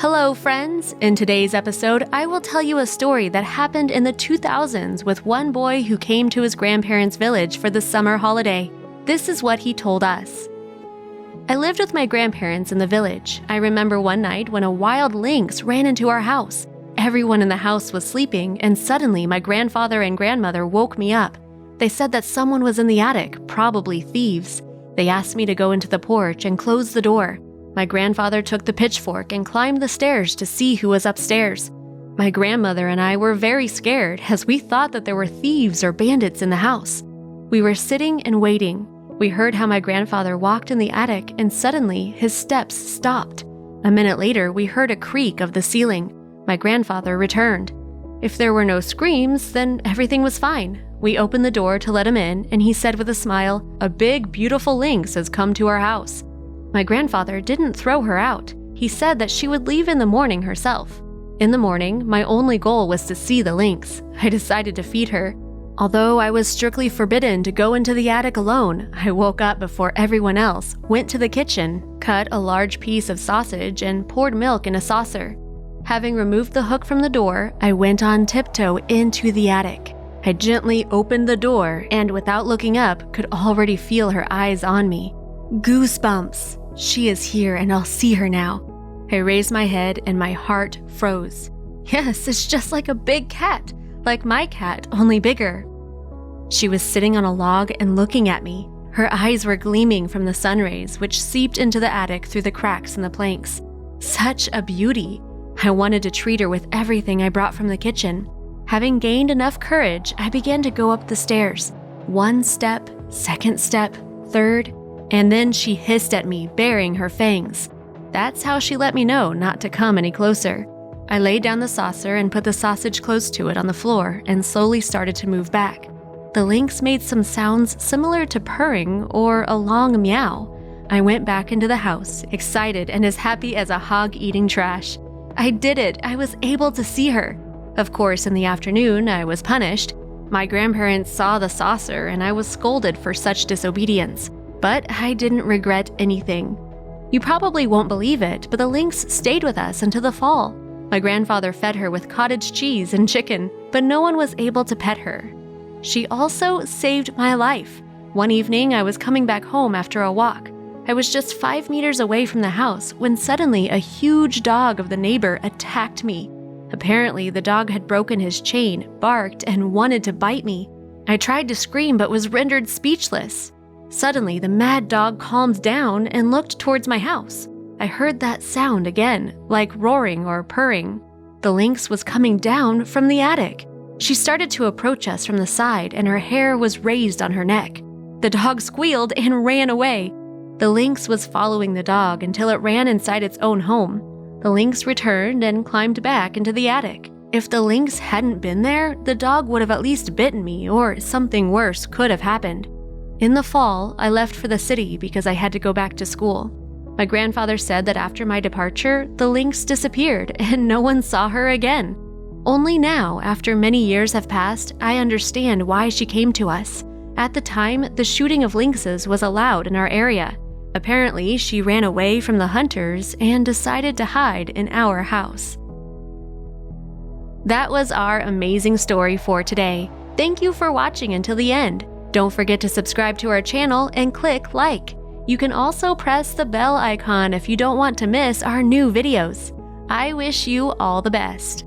Hello, friends! In today's episode, I will tell you a story that happened in the 2000s with one boy who came to his grandparents' village for the summer holiday. This is what he told us. I lived with my grandparents in the village. I remember one night when a wild lynx ran into our house. Everyone in the house was sleeping, and suddenly my grandfather and grandmother woke me up. They said that someone was in the attic, probably thieves. They asked me to go into the porch and close the door. My grandfather took the pitchfork and climbed the stairs to see who was upstairs. My grandmother and I were very scared as we thought that there were thieves or bandits in the house. We were sitting and waiting. We heard how my grandfather walked in the attic and suddenly his steps stopped. A minute later, we heard a creak of the ceiling. My grandfather returned. If there were no screams, then everything was fine. We opened the door to let him in and he said with a smile, "A big, beautiful lynx has come to our house." My grandfather didn't throw her out. He said that she would leave in the morning herself. In the morning, my only goal was to see the lynx. I decided to feed her. Although I was strictly forbidden to go into the attic alone, I woke up before everyone else, went to the kitchen, cut a large piece of sausage, and poured milk in a saucer. Having removed the hook from the door, I went on tiptoe into the attic. I gently opened the door and, without looking up, could already feel her eyes on me. Goosebumps! She is here and I'll see her now. I raised my head and my heart froze. Yes, it's just like a big cat, like my cat, only bigger. She was sitting on a log and looking at me. Her eyes were gleaming from the sun rays, which seeped into the attic through the cracks in the planks. Such a beauty! I wanted to treat her with everything I brought from the kitchen. Having gained enough courage, I began to go up the stairs. One step, second step, third, and then she hissed at me, baring her fangs. That's how she let me know not to come any closer. I laid down the saucer and put the sausage close to it on the floor and slowly started to move back. The lynx made some sounds similar to purring or a long meow. I went back into the house, excited and as happy as a hog eating trash. I did it! I was able to see her. Of course, in the afternoon, I was punished. My grandparents saw the saucer and I was scolded for such disobedience. But I didn't regret anything. You probably won't believe it, but the lynx stayed with us until the fall. My grandfather fed her with cottage cheese and chicken, but no one was able to pet her. She also saved my life. One evening, I was coming back home after a walk. I was just 5 meters away from the house when suddenly a huge dog of the neighbor attacked me. Apparently, the dog had broken his chain, barked, and wanted to bite me. I tried to scream but was rendered speechless. Suddenly, the mad dog calmed down and looked towards my house. I heard that sound again, like roaring or purring. The lynx was coming down from the attic. She started to approach us from the side and her hair was raised on her neck. The dog squealed and ran away. The lynx was following the dog until it ran inside its own home. The lynx returned and climbed back into the attic. If the lynx hadn't been there, the dog would have at least bitten me or something worse could have happened. In the fall, I left for the city because I had to go back to school. My grandfather said that after my departure, the lynx disappeared and no one saw her again. Only now, after many years have passed, I understand why she came to us. At the time, the shooting of lynxes was allowed in our area. Apparently, she ran away from the hunters and decided to hide in our house. That was our amazing story for today. Thank you for watching until the end. Don't forget to subscribe to our channel and click like. You can also press the bell icon if you don't want to miss our new videos. I wish you all the best.